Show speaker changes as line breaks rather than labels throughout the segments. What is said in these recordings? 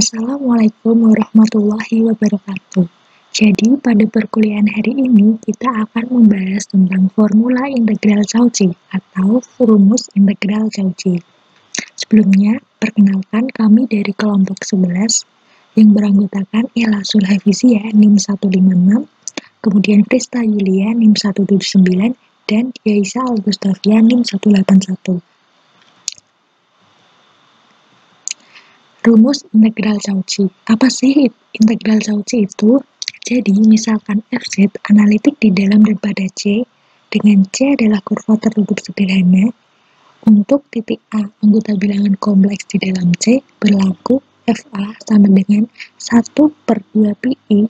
Assalamualaikum warahmatullahi wabarakatuh. Jadi, pada perkuliahan hari ini kita akan membahas tentang formula integral Cauchy atau rumus integral Cauchy. Sebelumnya, perkenalkan kami dari kelompok 11 yang beranggotakan Ella Sulhafizia NIM 156, kemudian Krista Yulia NIM 179, dan Yaisa Augustafia NIM 181. Rumus integral Cauchy. Apa sih integral Cauchy itu? Jadi, misalkan fz analitik di dalam dan pada C, dengan C adalah kurva tertutup sederhana, untuk titik A anggota bilangan kompleks di dalam C berlaku FA sama dengan 1/2 pi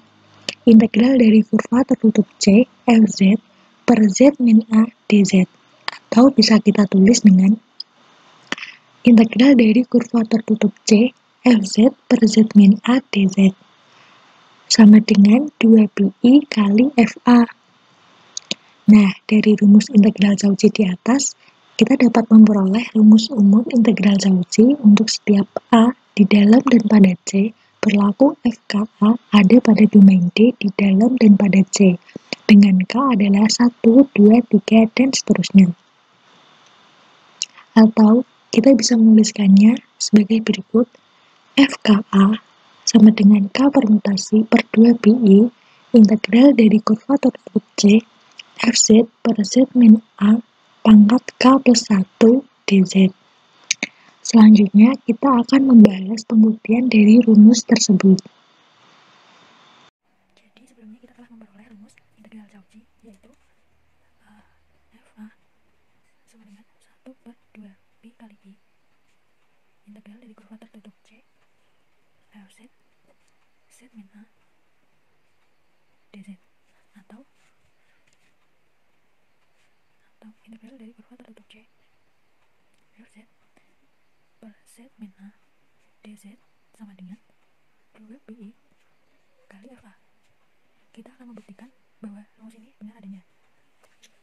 integral dari kurva tertutup C FZ per Z min A dz, atau bisa kita tulis dengan integral dari kurva tertutup C FZ per Z min A dz sama dengan 2 pi kali FA. Nah, dari rumus integral Cauchy di atas, kita dapat memperoleh rumus umum integral Cauchy untuk setiap A di dalam dan pada C berlaku FKA ada pada domain D di dalam dan pada C, dengan K adalah 1, 2, 3, dan seterusnya. Atau kita bisa menuliskannya sebagai berikut: FKA sama dengan K permutasi per 2 pi integral dari kurva tertutup C FZ per Z min A pangkat K plus 1 dz. Selanjutnya, kita akan membahas pembuktian dari rumus tersebut.
Jadi sebelumnya kita telah memperoleh rumus integral Cauchy, yaitu FA sama dengan 1/2 pi kali I integral dari kurva tertutup C FZ Z min A dz, atau integral dari kurva tertutup C FZ per Z min A dz sama dengan 2 pi kali FA. Kita akan membuktikan bahwa rumus ini benar adanya.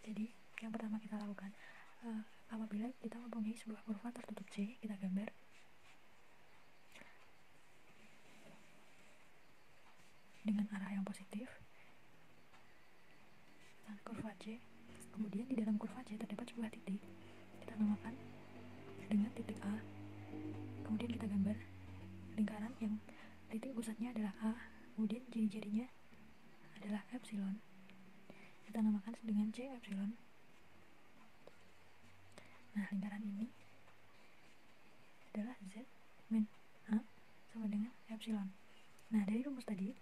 Jadi yang pertama kita lakukan, apabila kita mempunyai sebuah kurva tertutup C, kita gambar dengan arah yang positif dan kurva C. Kemudian di dalam kurva C terdapat sebuah titik, kita namakan dengan titik A. Kemudian kita gambar lingkaran yang titik pusatnya adalah A, kemudian jari-jarinya adalah epsilon. Kita namakan dengan C epsilon. Nah, lingkaran ini adalah Z min A sama dengan epsilon. Nah, dari rumus tadi,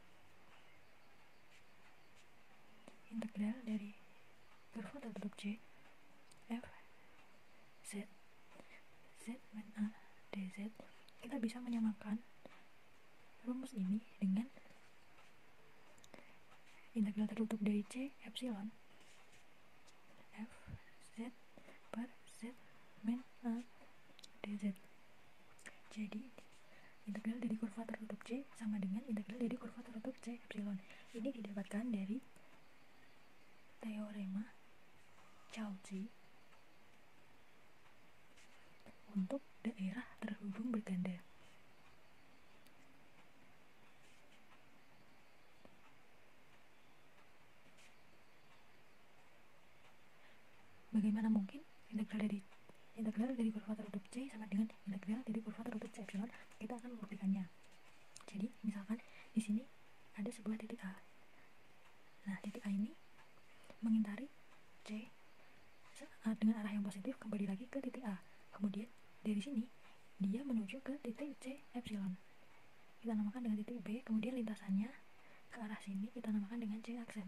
integral dari kurva tertutup C F Z Z min A dz, kita bisa menyamakan rumus ini dengan integral tertutup dari C epsilon F Z per Z min A dz. Jadi integral dari kurva tertutup C sama dengan integral dari kurva tertutup C epsilon. Ini didapatkan dari teorema Cauchy untuk daerah terhubung berganda. Bagaimana mungkin integral dari kurva tertutup C sama dengan integral dari kurva tertutup C epsilon? Kita akan membuktikannya. Jadi misalkan di sini ada sebuah titik A. Nah, titik A ini mengintari C dengan arah yang positif kembali lagi ke titik A. Kemudian dari sini dia menuju ke titik C epsilon. Kita namakan dengan titik B. Kemudian lintasannya ke arah sini kita namakan dengan C aksen.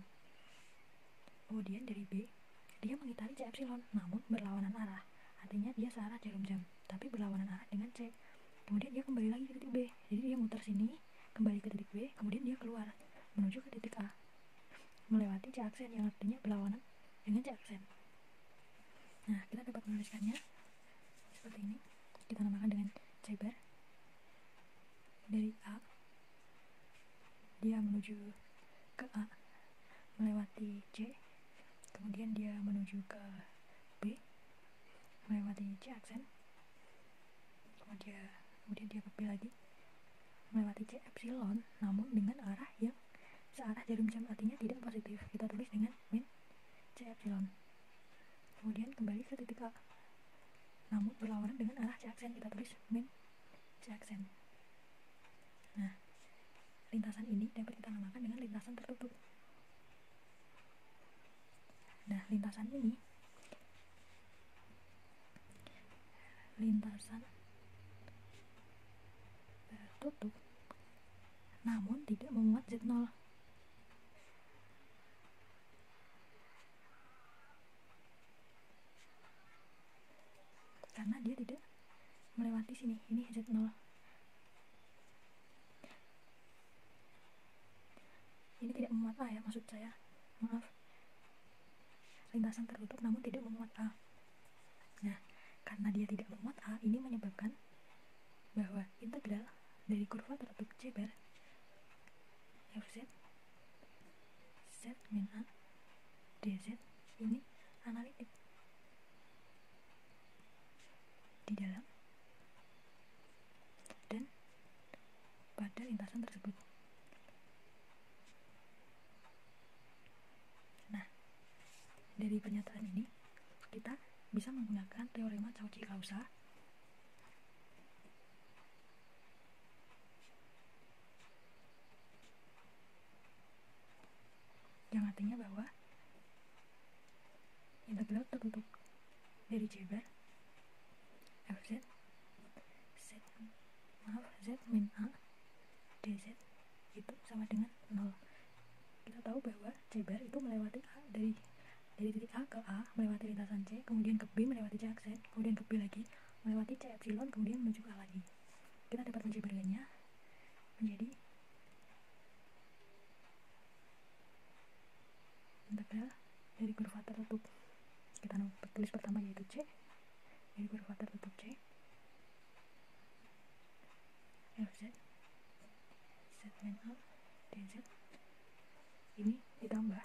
Kemudian dari B dia mengitari C epsilon, namun berlawanan arah. Artinya dia searah jarum jam, tapi berlawanan arah dengan C. Kemudian dia kembali lagi ke titik B. Jadi dia muter sini, kembali ke titik B, kemudian dia keluar menuju ke titik A, melewati C aksen yang artinya berlawanan dengan C aksen. Nah, kita dapat menuliskannya seperti ini. Kita namakan dengan C bar. Dari A dia menuju ke A melewati C, kemudian dia menuju ke B melewati C aksen, kemudian dia ke B lagi melewati C epsilon namun dengan arah yang searah jarum jam, artinya tidak positif. Kita tulis dengan min C epsilon. Kemudian kembali ke titik A namun berlawanan dengan arah C aksen, kita tulis min C aksen. Nah, lintasan ini dapat kita namakan dengan lintasan tertutup. Nah, lintasan ini lintasan tertutup namun tidak memuat Z0. Karena dia tidak melewati sini, ini Z0. Ini tidak memuat A ya, maksud saya, maaf. Lintasan tertutup namun tidak memuat A. Nah, karena dia tidak memuat A, ini menyebabkan bahwa integral dari kurva tertutup C bar Fz Z min A dz ini analitik di dalam dan pada lintasan tersebut. Nah, dari pernyataan ini kita bisa menggunakan teorema Cauchy-Clausa yang artinya bahwa integral tertutup dari C bar Fz Z min A dz itu sama dengan 0. Kita tahu bahwa C bar itu melewati A dari titik A ke A, melewati lintasan C, kemudian ke B melewati C aksen, kemudian ke B lagi melewati C epsilon, kemudian menuju ke A lagi. Kita dapat menjabarkannya menjadi integral dari kurva tertutup. Kita tulis pertama yaitu C dari kurva tertutup C Fz Z min A dz ini ditambah,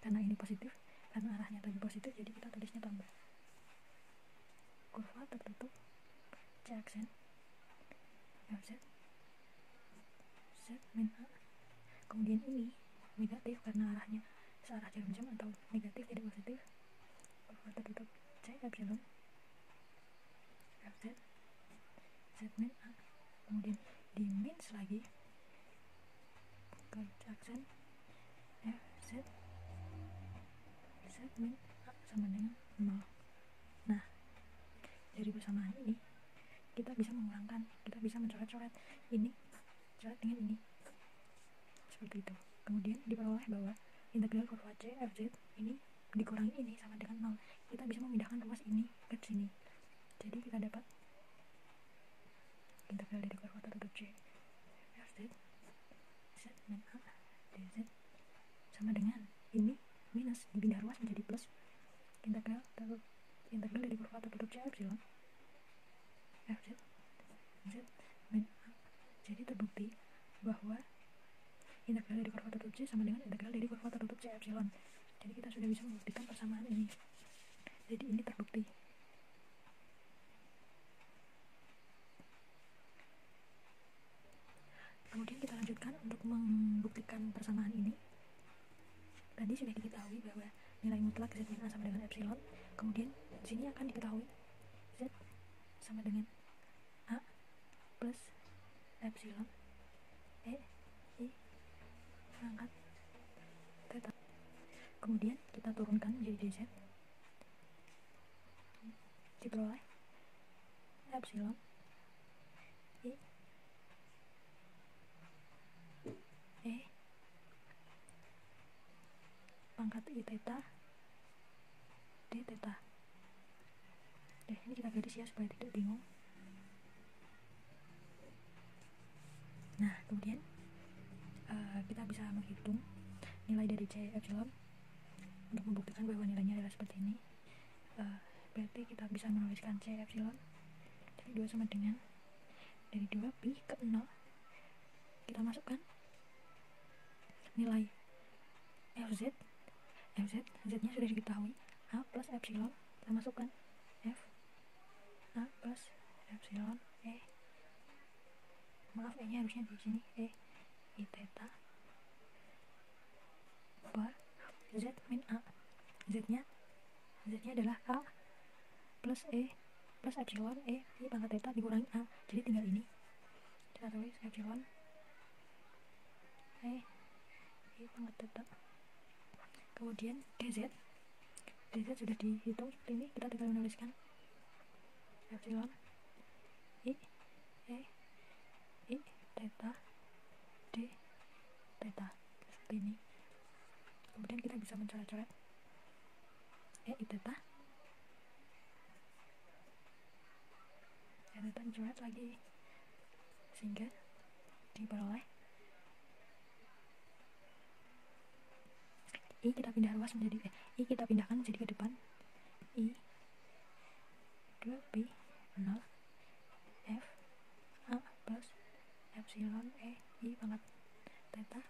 karena ini positif, karena arahnya tadi positif, jadi kita tulisnya tambah kurva tertutup C aksen Fz Z min A, kemudian ini negatif karena arahnya searah jarum jam atau negatif tidak positif, kurva tertutup C epsilon Fz Z min A, kemudian di minus lagi ke C aksen Fz Z min A sama dengan 0. Nah, dari persamaan ini kita bisa mengurangkan, kita bisa mencoret-coret ini, coret dengan ini, seperti itu. Kemudian diperoleh bahwa integral kurva C Fz ini dikurangi ini sama dengan 0. Kita bisa memindahkan ruas ini ke sini, jadi kita dapat integral dari kurva tertutup C Fz Z min A dz sama dengan ini minus dipindah ruas menjadi plus integral dari kurva tertutup C epsilon Fz Z min A. Jadi terbukti bahwa integral dari kurva tertutup C sama dengan integral dari kurva tertutup C epsilon. Jadi kita sudah bisa membuktikan persamaan ini. Jadi ini terbukti. Kemudian kita lanjutkan untuk membuktikan persamaan ini. Tadi sudah diketahui bahwa nilai mutlak Z min A sama dengan epsilon. Kemudian di sini akan diketahui Z sama dengan A plus epsilon E I pangkat theta. Kemudian kita turunkan menjadi dz, diperoleh epsilon I E pangkat I theta D theta. Ini kita garis ya supaya tidak bingung. Nah, kemudian kita bisa menghitung nilai dari C epsilon untuk membuktikan bahwa nilainya adalah seperti ini. Berarti kita bisa menuliskan C epsilon dari 2 sama dengan dari 2 pi ke 0. Kita masukkan nilai Fz, Z nya sudah diketahui, A plus epsilon, kita masukkan F A plus epsilon E maaf, E nya harusnya di sini, E I theta per Z min A. Z nya adalah A plus E plus epsilon E I pangkat theta dikurangi A, jadi tinggal ini kita tulis epsilon E I pangkat theta. Kemudian dz sudah dihitung seperti ini, kita tinggal menuliskan epsilon I E I theta D theta seperti ini. Kemudian kita bisa mencoret-coret E I theta dicoret lagi sehingga diperoleh I kita pindah ruas menjadi I kita pindahkan menjadi ke depan I 2pi 0 F A plus epsilon E I pangkat theta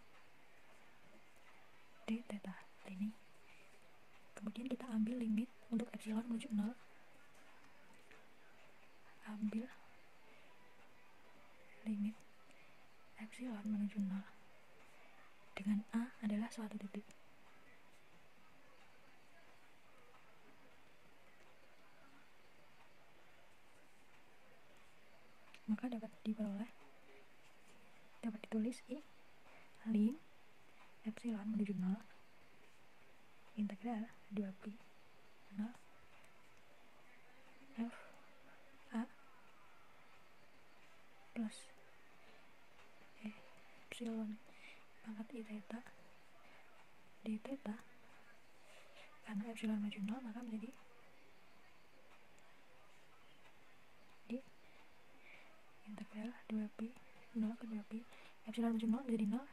D theta ini. Kemudian kita ambil limit untuk epsilon menuju 0, ambil limit epsilon menuju 0 dengan A adalah suatu titik. Maka dapat ditulis I lim epsilon menuju 0 integral 2pi 0 F A plus epsilon pangkat I theta D theta, karena epsilon menuju 0 maka menjadi di integral 2pi 0 ke 2pi epsilon menuju 0 menjadi 0,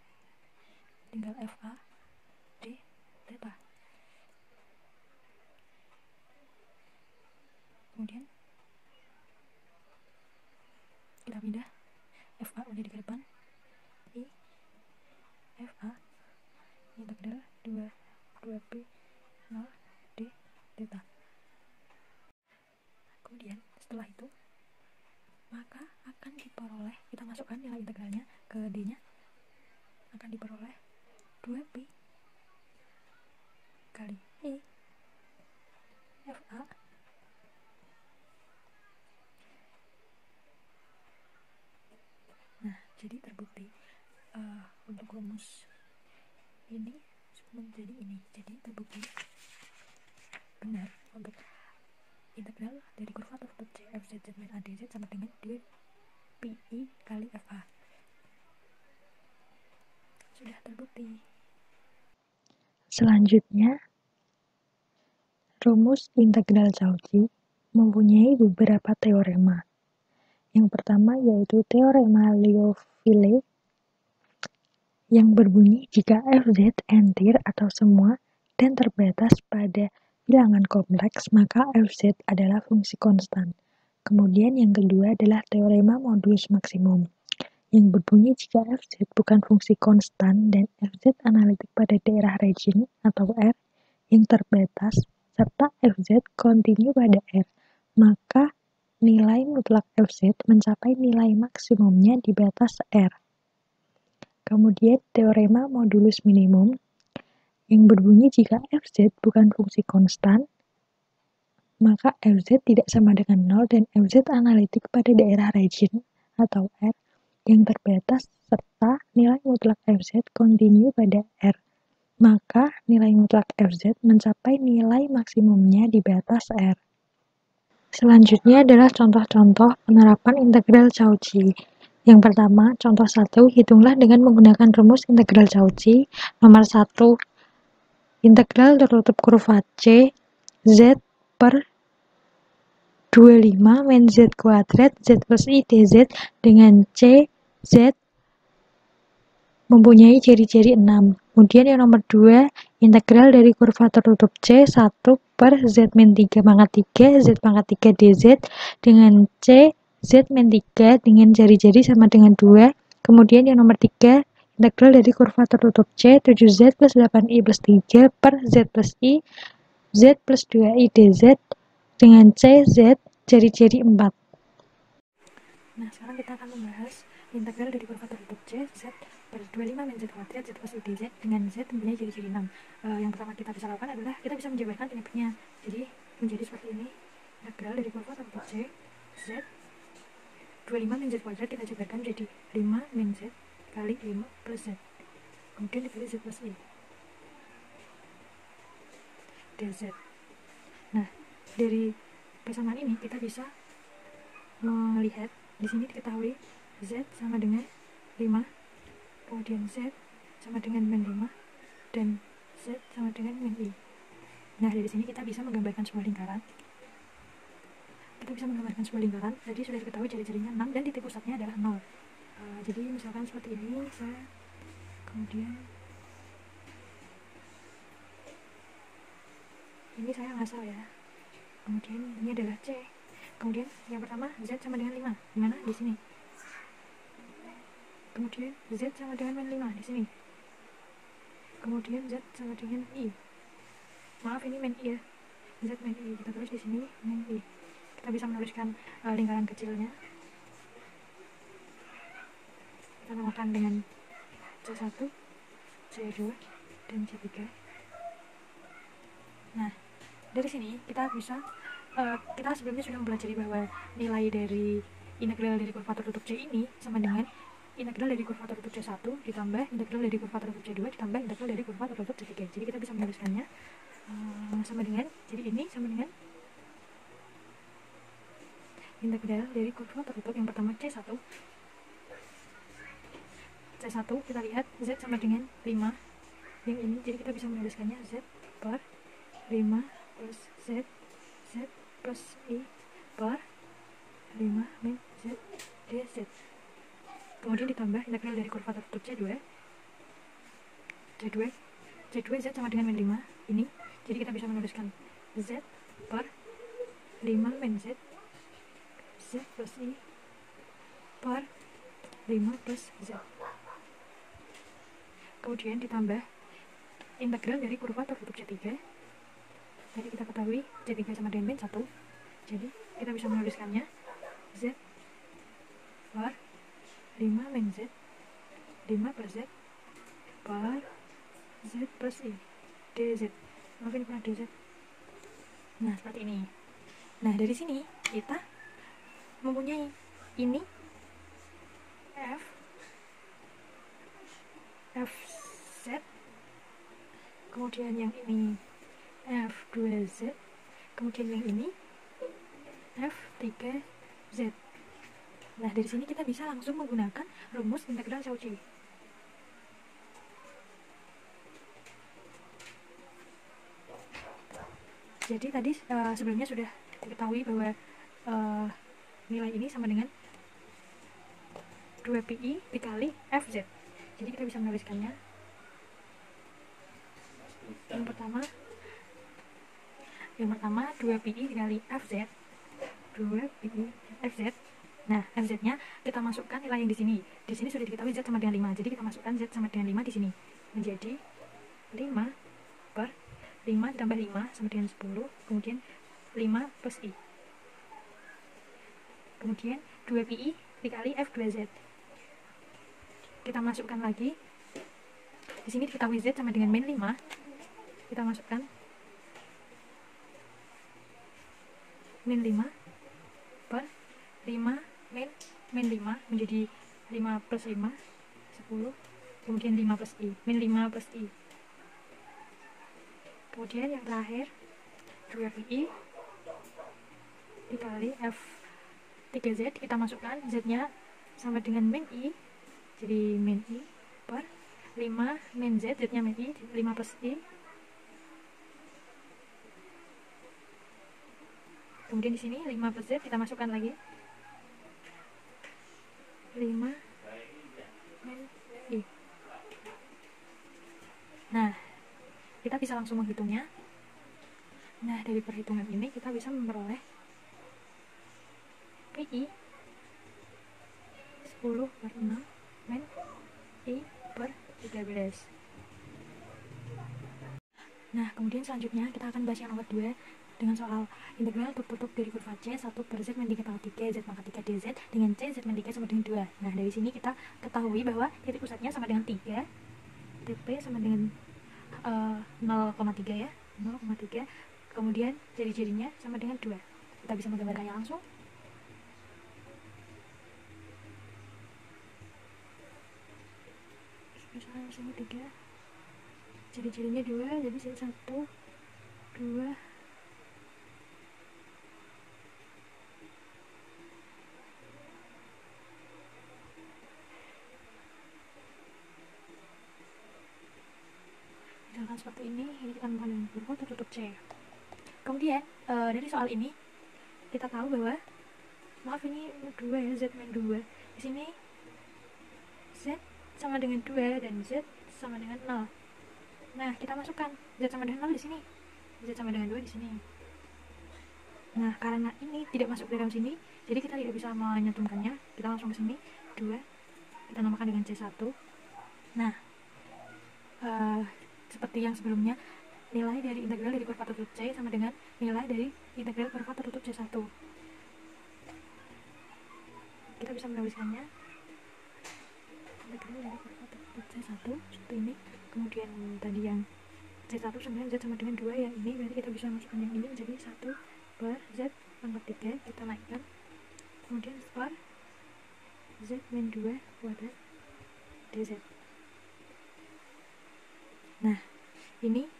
tinggal FA D theta. Kemudian kita pindah FA menjadi ke depan I FA integral 2pi 0 D theta. Kemudian setelah itu maka akan diperoleh, kita masukkan nilai integralnya ke D nya, akan diperoleh 2pi kali I FA jadi terbukti untuk rumus ini menjadi ini, jadi terbukti benar untuk integral dari kurva tertutup C f z z min a dz sama dengan 2pi kali FA. Sudah terbukti.
Selanjutnya, rumus integral Cauchy mempunyai beberapa teorema. Yang pertama yaitu teorema Liouville yang berbunyi jika fz entir atau semua dan terbatas pada bilangan kompleks, maka fz adalah fungsi konstan. Kemudian yang kedua adalah teorema modulus maksimum yang berbunyi jika fz bukan fungsi konstan dan fz analitik pada daerah region atau R yang terbatas serta fz kontinu pada R, maka nilai mutlak fz mencapai nilai maksimumnya di batas R. Kemudian teorema modulus minimum yang berbunyi jika fz bukan fungsi konstan, maka fz tidak sama dengan 0 dan fz analitik pada daerah region atau R yang terbatas serta nilai mutlak fz kontinu pada R, maka nilai mutlak fz mencapai nilai maksimumnya di batas R. Selanjutnya adalah contoh-contoh penerapan integral Cauchy. Yang pertama, contoh 1, hitunglah dengan menggunakan rumus integral Cauchy. Nomor 1, integral tertutup kurva C, Z per 25 min Z kuadrat, Z plus I dz dengan C, Z mempunyai jari-jari 6. Kemudian yang nomor 2, integral dari kurva tertutup C 1 per Z min 3 pangkat 3, Z pangkat 3 dz dengan C, Z min 3 dengan jari-jari sama dengan 2. Kemudian yang nomor 3, integral dari kurva tertutup C 7Z plus 8I plus 3 per Z plus I, Z plus 2I dz dengan C, Z jari-jari 4.
Nah, sekarang kita akan membahas integral dari kurva tertutup C, Z per 25 min Z kuadrat, Z plus I dz dengan Z mempunyai ciri-ciri 6. Yang pertama kita bisa lakukan adalah kita bisa menjabarkan penyebabnya. Jadi, menjadi seperti ini. Integral dari kurva tertutup C, Z 25 min Z kuadrat kita jabarkan menjadi 5 min Z kali 5 plus Z. Kemudian dikali Z plus I dz. Nah, dari persamaan ini kita bisa melihat di sini diketahui Z sama dengan 5, kemudian Z sama dengan min 5, dan Z sama dengan min I. Nah, dari sini kita bisa menggambarkan sebuah lingkaran. Jadi sudah diketahui ciri-cirinya 6 dan titik pusatnya adalah 0. Jadi misalkan seperti ini, kemudian ini saya ngasal ya. Kemudian ini adalah C. Kemudian yang pertama Z sama dengan 5. Di mana? Di sini. Kemudian Z sama dengan min 5 di sini. Kemudian Z sama dengan I. Maaf, ini min I ya. Z min I. Kita tulis di sini min I. Kita bisa menuliskan lingkaran kecilnya. Kita namakan dengan C1, C2, dan C3. Nah, dari sini kita bisa kita sebelumnya sudah mempelajari bahwa nilai dari integral dari kurva tertutup C ini sama dengan integral dari kurva tertutup C1 ditambah integral dari kurva tertutup C2 ditambah integral dari kurva tertutup C3. Jadi kita bisa menuliskannya sama dengan, jadi ini sama dengan integral dari kurva tertutup yang pertama C1. C1 kita lihat Z sama dengan 5 yang ini, jadi kita bisa menuliskannya Z per 5 plus Z plus I per 5 min Z dz. Kemudian ditambah integral dari kurva tertutup C2 Z sama dengan min 5 ini, jadi kita bisa menuliskan Z per 5 min Z plus I per 5 plus Z. Kemudian ditambah integral dari kurva tertutup C3. Jadi kita ketahui C3 sama dengan min 1. Jadi kita bisa menuliskannya Z per 5 min Z 5 plus Z per Z plus I dz. Maaf, ini pernah dz. Nah, seperti ini. Nah, dari sini kita mempunyai ini Fz, kemudian yang ini F2Z, kemudian yang ini F3Z. Nah, dari sini kita bisa langsung menggunakan rumus integral Cauchy. Jadi tadi sebelumnya sudah diketahui bahwa nilai ini sama dengan 2pi dikali Fz. Jadi kita bisa menuliskannya. Yang pertama 2pi dikali Fz. 2pi Fz. Nah, Fz-nya kita masukkan nilai yang di sini. Di sini sudah diketahui Z sama dengan 5. Jadi kita masukkan Z sama dengan 5 di sini. Menjadi 5 per 5 ditambah 5 sama dengan 10. Kemudian 5 plus I. Kemudian 2pi dikali F2Z. Kita masukkan lagi. Di sini diketahui Z sama dengan min 5. Kita masukkan min 5 per 5 min 5 menjadi 5 plus 5 10. Kemudian 5 plus I, min 5 plus I. Kemudian yang terakhir 2pi dikali F3Z. Kita masukkan Z-nya sama dengan min I, jadi min I per 5 min Z, Z-nya min I, 5 plus I. Kemudian di sini 5 plus Z kita masukkan lagi 5 min I. Nah, kita bisa langsung menghitungnya. Nah, dari perhitungan ini kita bisa memperoleh PI 10 per 6 min I per 13. Nah, kemudian selanjutnya kita akan bahas yang nomor 2, dengan soal integral tertutup dari kurva C 1 per Z min 3 pangkat 3 Z pangkat 3 dz dengan C Z min 3 sama dengan 2. Nah, dari sini kita ketahui bahwa titik pusatnya sama dengan 3, TP sama dengan 0,3 ya, 0,3. Kemudian ciri-cirinya sama dengan 2. Kita bisa menggambarkannya langsung. Misalnya sini 3, ciri-cirinya 2, jadi sini 1, 2. Misalkan seperti ini kita menggunakan dengan kurva tertutup C. Kemudian dari soal ini kita tahu bahwa, maaf ini 2 ya, Z min 2. Di sini Z sama dengan 2 dan Z sama dengan 0. Nah, kita masukkan Z sama dengan 0 di sini, Z sama dengan 2 di sini. Nah, karena ini tidak masuk dalam sini, jadi kita tidak bisa menyantumkannya. Kita langsung ke sini, 2, kita namakan dengan C1. Nah, seperti yang sebelumnya, nilai dari integral dari kurva tertutup C sama dengan nilai dari integral kurva tertutup C1. Kita bisa menuliskannya, integral dari kurva tertutup C1 seperti ini. Kemudian tadi yang C1 sama Z sama dengan 2, yang ini berarti kita bisa masukkan yang ini menjadi 1 per Z pangkat 3, kita naikkan. Kemudian per Z min 2 kuadrat dz. Nah, ini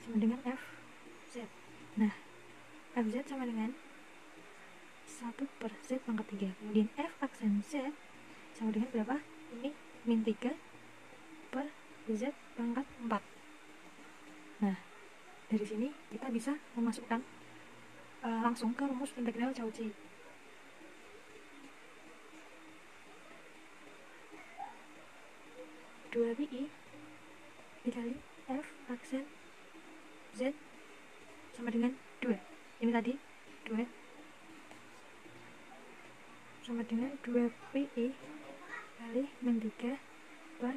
sama dengan Fz. Nah, Fz sama dengan 1 per Z pangkat 3. Kemudian F aksen Z sama dengan berapa? Ini min 3 per Z pangkat 4. Nah, dari sini kita bisa memasukkan langsung ke rumus integral Cauchy. Dua pi dikali F aksen Z sama dengan 2. Ini tadi 2 sama dengan 2 pi kali min 3 per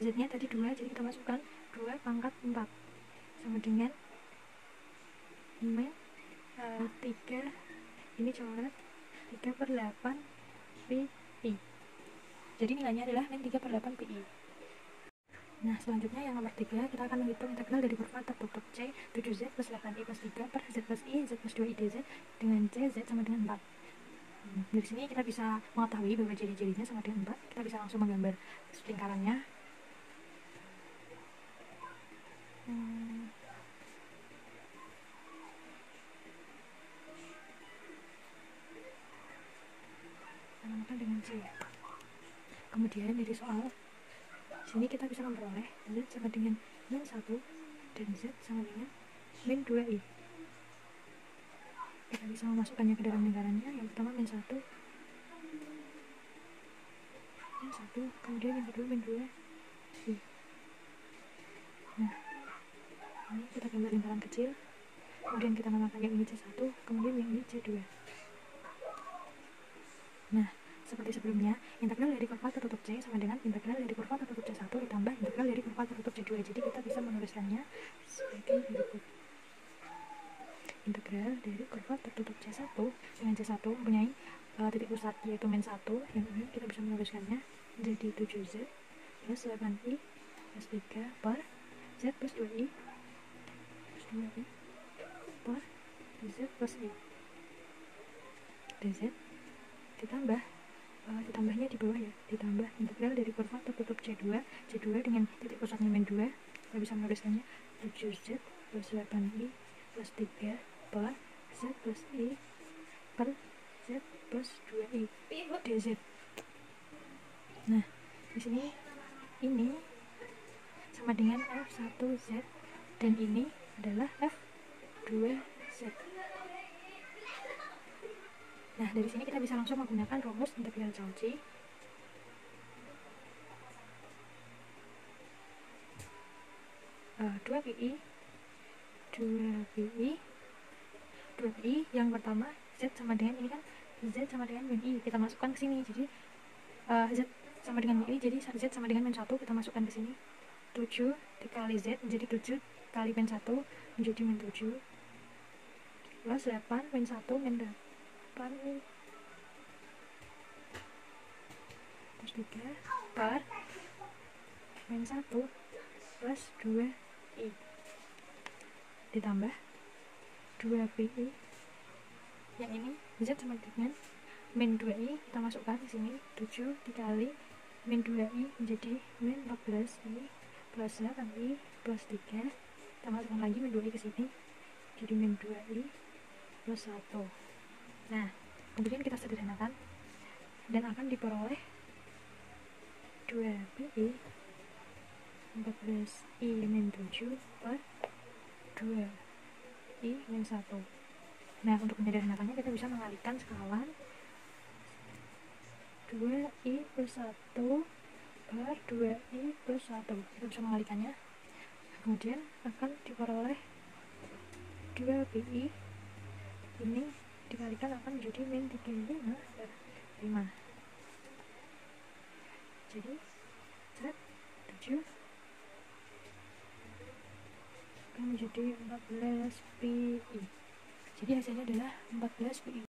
Z nya tadi 2, jadi kita masukkan 2 pangkat 4 sama dengan min 3, ini coret 3 per 8 pi. Jadi nilainya adalah min 3 per 8 pi. Nah, selanjutnya yang nomor 3, kita akan menghitung integral dari kurva tertutup C 7Z plus 8I plus 3 per Z plus I, Z plus 2I dz dengan C, Z sama dengan 4. Dari sini kita bisa mengetahui bahwa ciri-cirinya sama dengan 4. Kita bisa langsung menggambar lingkarannya. Kita namakan dengan C. Kemudian dari soal sini kita bisa memperoleh Z sama dengan min 1 dan Z sama dengan min 2i. Kita bisa memasukkannya ke dalam lingkarannya. Yang pertama min 1, kemudian yang kedua min 2i. Nah, ini kita gambar lingkaran kecil, kemudian kita namakan yang ini C1, kemudian yang ini C2. Nah, seperti sebelumnya, integral dari kurva tertutup C sama dengan integral dari kurva tertutup C1 ditambah integral dari kurva tertutup C2. Jadi kita bisa menuliskannya sebagai berikut. Integral dari kurva tertutup C1 dengan C1 mempunyai titik pusat yaitu min 1. Yang ini kita bisa menuliskannya menjadi 7Z plus 8I plus 3 per Z plus 2I per Z plus I dz ditambahnya di bawah ya, ditambah integral dari kurva tertutup C2 dengan titik pusatnya min 2. Kita bisa menuliskannya 7Z plus 8I plus 3 per Z plus I per Z plus 2I dz. Nah, di sini ini sama dengan F1Z dan ini adalah F2Z. Nah, dari sini kita bisa langsung menggunakan rumus integral Cauchy. Dua pi yang pertama Z sama dengan ini kan Z sama dengan min I, kita masukkan ke sini. Jadi Z sama dengan min I, jadi Z sama dengan min 1, kita masukkan ke sini. 7 dikali Z menjadi 7 kali min 1 menjadi min 7 plus 8 min 1 min 8 min plus 3 per min 1 plus 2i ditambah 2pi yang ini Z sama dengan min 2i, kita masukkan di sini 7 dikali min 2i menjadi min 14i plus 8i plus 3, kita masukkan lagi min 2i ke sini jadi min 2i plus 1. Nah, kemudian kita sederhanakan dan akan diperoleh 2pi 14i min 7 per 2i min 1. Nah, untuk menyederhanakannya kita bisa mengalihkan sekawan 2i plus 1 per 2i plus 1. Kita bisa mengalihkannya. Kemudian akan diperoleh 2pi ini dikalikan akan menjadi min 35 per 5. Jadi Z 7 akan menjadi 14 pi. Jadi hasilnya adalah 14 pi.